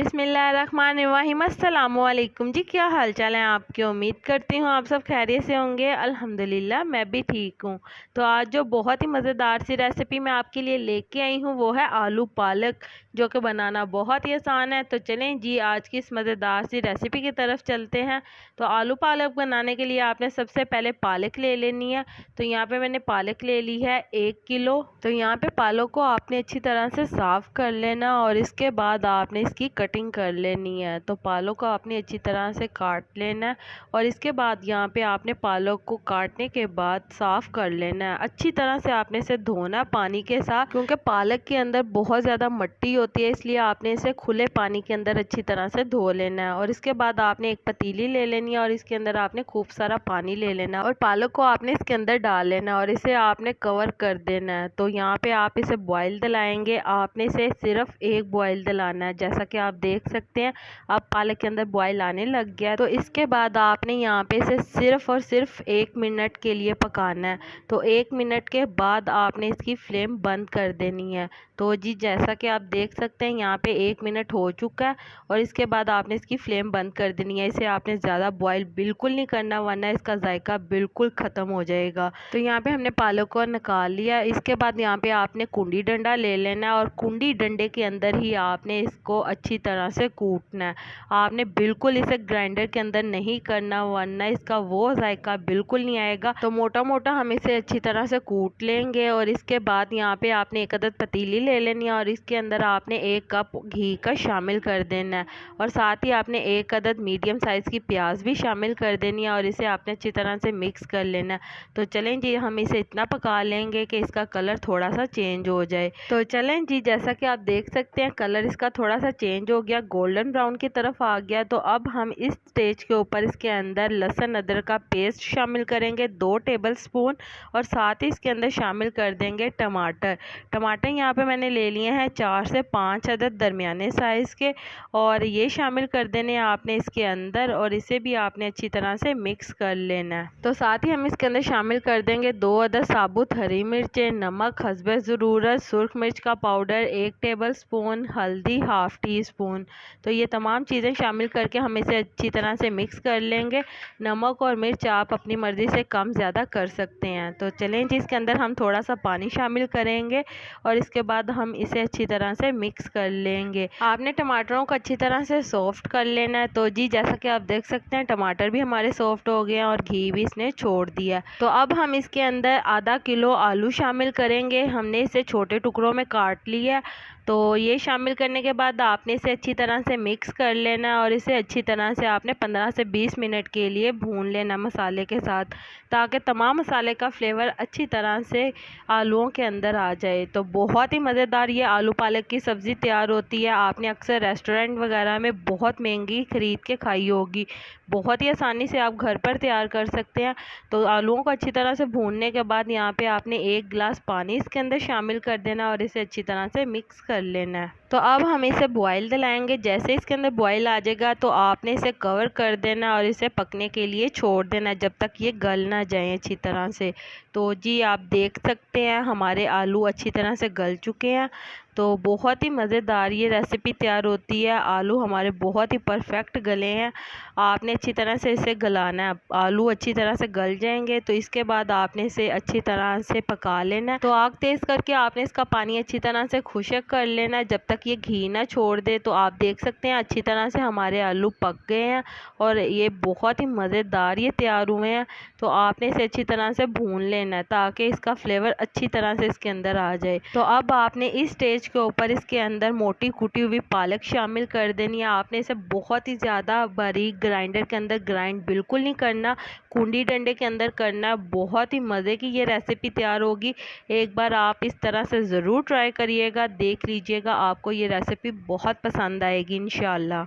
बिस्मिल्लाहिर्रहमानिर्रहीम। अस्सलामुअलैकुम जी, क्या हाल चाल है आपके। उम्मीद करती हूँ आप सब खैरियत से होंगे। अल्हम्दुलिल्लाह मैं भी ठीक हूँ। तो आज जो बहुत ही मज़ेदार सी रेसिपी मैं आपके लिए लेके आई हूँ वो है आलू पालक, जो कि बनाना बहुत ही आसान है। तो चलें जी आज की इस मज़ेदार सी रेसिपी की तरफ चलते हैं। तो आलू पालक बनाने के लिए आपने सबसे पहले पालक ले लेनी है। तो यहाँ पे मैंने पालक ले ली है 1 किलो। तो यहाँ पे पालक को आपने अच्छी तरह से साफ़ कर लेना और इसके बाद आपने इसकी कटिंग कर लेनी है। तो पालक को आपने अच्छी तरह से काट लेना है और इसके बाद यहाँ पे आपने पालक को काटने के बाद साफ़ कर लेना है। अच्छी तरह से आपने इसे धोना पानी के साथ, क्योंकि पालक के अंदर बहुत ज़्यादा मिट्टी होती है, इसलिए आपने इसे खुले पानी के अंदर अच्छी तरह से धो लेना है। और इसके बाद आपने एक पतीली ले लेनी है और इसके अंदर आपने खूब सारा पानी ले लेना है और पालक को आपने इसके अंदर डाल लेना है और इसे आपने कवर कर देना है। तो यहाँ पे आप इसे बॉयल दिलाएंगे, आपने इसे सिर्फ एक बॉयल दिलाना है। जैसा कि आप देख सकते हैं अब पालक के अंदर बॉयल आने लग गया है। तो इसके बाद आपने यहाँ पे इसे सिर्फ और सिर्फ 1 मिनट के लिए पकाना है। तो 1 मिनट के बाद आपने इसकी फ्लेम बंद कर देनी है। तो जी जैसा कि आप देख सकते हैं यहाँ पे 1 मिनट हो चुका है और इसके बाद आपने इसकी फ्लेम बंद कर देनी है। इसे आपने ज़्यादा बॉयल बिल्कुल नहीं करना, वरना इसका जायका बिल्कुल ख़त्म हो जाएगा। तो यहाँ पे हमने पालक को निकाल लिया। इसके बाद यहाँ पे आपने कुंडी डंडा ले लेना है और कुंडी डंडे के अंदर ही आपने इसको अच्छी तरह से कूटना है। आपने बिल्कुल इसे ग्राइंडर के अंदर नहीं करना, वरना इसका वो जायका बिल्कुल नहीं आएगा। तो मोटा मोटा हम इसे अच्छी तरह से कूट लेंगे और इसके बाद यहाँ पे आपने एक अदद पतीली ले लेनी है और इसके अंदर आपने 1 कप घी का शामिल कर देना है और साथ ही आपने 1 अदद मीडियम साइज़ की प्याज भी शामिल कर देनी है और इसे आपने अच्छी तरह से मिक्स कर लेना है। तो चलें जी हम इसे इतना पका लेंगे कि इसका कलर थोड़ा सा चेंज हो जाए। तो चलें जी जैसा कि आप देख सकते हैं कलर इसका थोड़ा सा चेंज हो गया, गोल्डन ब्राउन की तरफ आ गया। तो अब हम इस स्टेज के ऊपर इसके अंदर लहसुन अदरक का पेस्ट शामिल करेंगे 2 टेबल स्पून और साथ ही इसके अंदर शामिल कर देंगे टमाटर। टमाटर यहाँ पे मैंने ले लिए हैं 4 से 5 अदद दरमियाने साइज़ के और ये शामिल कर देने आपने इसके अंदर और इसे भी आपने अच्छी तरह से मिक्स कर लेना है। तो साथ ही हम इसके अंदर शामिल कर देंगे 2 अदद साबुत हरी मिर्चें, नमक हस्बे ज़रूरत, सुर्ख मिर्च का पाउडर 1 टेबल स्पून, हल्दी हाफ़ टी स्पून। तो ये तमाम चीज़ें शामिल करके हम इसे अच्छी तरह से मिक्स कर लेंगे। नमक और मिर्च आप अपनी मर्ज़ी से कम ज़्यादा कर सकते हैं। तो चलें जी इसके अंदर हम थोड़ा सा पानी शामिल करेंगे और इसके बाद हम इसे अच्छी तरह से मिक्स कर लेंगे। आपने टमाटरों को अच्छी तरह से सॉफ्ट कर लेना है। तो जी जैसा कि आप देख सकते हैं टमाटर भी हमारे सॉफ्ट हो गए हैं और घी भी इसने छोड़ दिया। तो अब हम इसके अंदर आधा किलो आलू शामिल करेंगे। हमने इसे छोटे टुकड़ों में काट लिया। तो ये शामिल करने के बाद आपने इसे अच्छी तरह से मिक्स कर लेना और इसे अच्छी तरह से आपने 15 से 20 मिनट के लिए भून लेना मसाले के साथ, ताकि तमाम मसाले का फ्लेवर अच्छी तरह से आलूओं के अंदर आ जाए। तो बहुत ही मज़ेदार ये आलू पालक की सब्ज़ी तैयार होती है। आपने अक्सर रेस्टोरेंट वगैरह में बहुत महंगी ख़रीद के खाई होगी, बहुत ही आसानी से आप घर पर तैयार कर सकते हैं। तो आलूओं को अच्छी तरह से भूनने के बाद यहाँ पे आपने 1 गिलास पानी इसके अंदर शामिल कर देना और इसे अच्छी तरह से मिक्स कर लेना है। तो अब हम इसे बॉयल दिलाएंगे। जैसे इसके अंदर बॉयल आ जाएगा तो आपने इसे कवर कर देना और इसे पकने के लिए छोड़ देना जब तक ये गल ना जाए अच्छी तरह से। तो जी आप देख सकते हैं हमारे आलू अच्छी तरह से गल चुके हैं। तो बहुत ही मज़ेदार ये रेसिपी तैयार होती है। आलू हमारे बहुत ही परफेक्ट गले हैं। आपने अच्छी तरह से इसे गलाना है। आलू अच्छी तरह से गल जाएंगे तो इसके बाद आपने इसे अच्छी तरह से पका लेना है। तो आग तेज़ करके आपने इसका पानी अच्छी तरह से खुश्क कर लेना है जब तक ये घी ना छोड़ दे। तो आप देख सकते हैं अच्छी तरह से हमारे आलू पक गए हैं और ये बहुत ही मज़ेदार ये तैयार हुए हैं। तो आपने इसे अच्छी तरह से भून लेना है ताकि इसका फ्लेवर अच्छी तरह से इसके अंदर आ जाए। तो अब आपने इस स्टेज के ऊपर इसके अंदर मोटी कुटी हुई पालक शामिल कर देनी है। आपने इसे बहुत ही ज़्यादा बारीक ग्राइंडर के अंदर ग्राइंड बिल्कुल नहीं करना, कुंडी डंडे के अंदर करना। बहुत ही मज़े की ये रेसिपी तैयार होगी। एक बार आप इस तरह से ज़रूर ट्राई करिएगा, देख लीजिएगा, आपको ये रेसिपी बहुत पसंद आएगी इंशाल्लाह।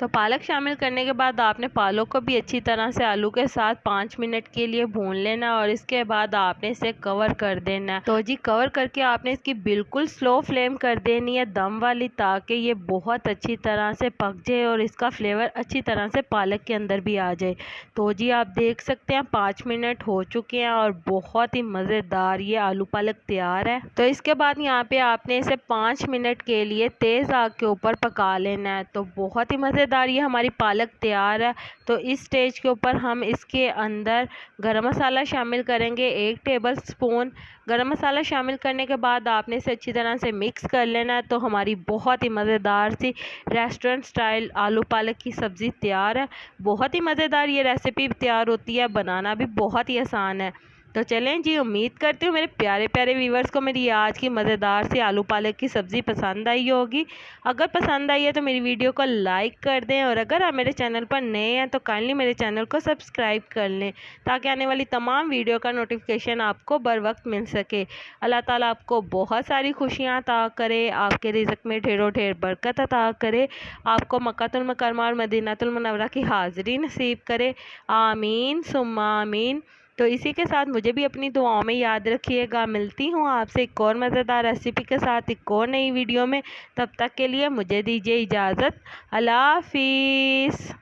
तो पालक शामिल करने के बाद आपने पालक को भी अच्छी तरह से आलू के साथ 5 मिनट के लिए भून लेना और इसके बाद आपने इसे कवर कर देना है। तो जी कवर करके आपने इसकी बिल्कुल स्लो फ्लेम कर देनी है दम वाली, ताकि ये बहुत अच्छी तरह से पक जाए और इसका फ्लेवर अच्छी तरह से पालक के अंदर भी आ जाए। तो जी आप देख सकते हैं 5 मिनट हो चुके हैं और बहुत ही मज़ेदार ये आलू पालक तैयार है। तो इसके बाद यहाँ पे आपने इसे 5 मिनट के लिए तेज़ आग के ऊपर पका लेना है। तो बहुत ही मज़ेदार ये हमारी पालक तैयार है। तो इस स्टेज के ऊपर हम इसके अंदर गरम मसाला शामिल करेंगे, 1 टेबल स्पून। गरम मसाला शामिल करने के बाद आपने इसे अच्छी तरह से मिक्स कर लेना है। तो हमारी बहुत ही मज़ेदार सी रेस्टोरेंट स्टाइल आलू पालक की सब्ज़ी तैयार है। बहुत ही मज़ेदार ये रेसिपी तैयार होती है, बनाना भी बहुत ही आसान है। तो चलें जी, उम्मीद करती हूँ मेरे प्यारे प्यारे व्यूवर्स को मेरी आज की मज़ेदार सी आलू पालक की सब्ज़ी पसंद आई होगी। अगर पसंद आई है तो मेरी वीडियो को लाइक कर दें और अगर आप मेरे चैनल पर नए हैं तो काइंडली मेरे चैनल को सब्सक्राइब कर लें, ताकि आने वाली तमाम वीडियो का नोटिफिकेशन आपको बर वक्त मिल सके। अल्लाह ताला आपको बहुत सारी खुशियाँ अता करे, आपके रिज़्क़ में ढेरों ढेर बरकत अता करे, आपको मक्कातुल मुकर्रमा और मदीनातुल मुनव्वरा की हाज़िरी नसीब करे। आमीन सुम्मा आमीन। तो इसी के साथ मुझे भी अपनी दुआओं में याद रखिएगा। मिलती हूँ आपसे एक और मज़ेदार रेसिपी के साथ एक और नई वीडियो में। तब तक के लिए मुझे दीजिए इजाज़त। अल्लाह हाफ़िज़।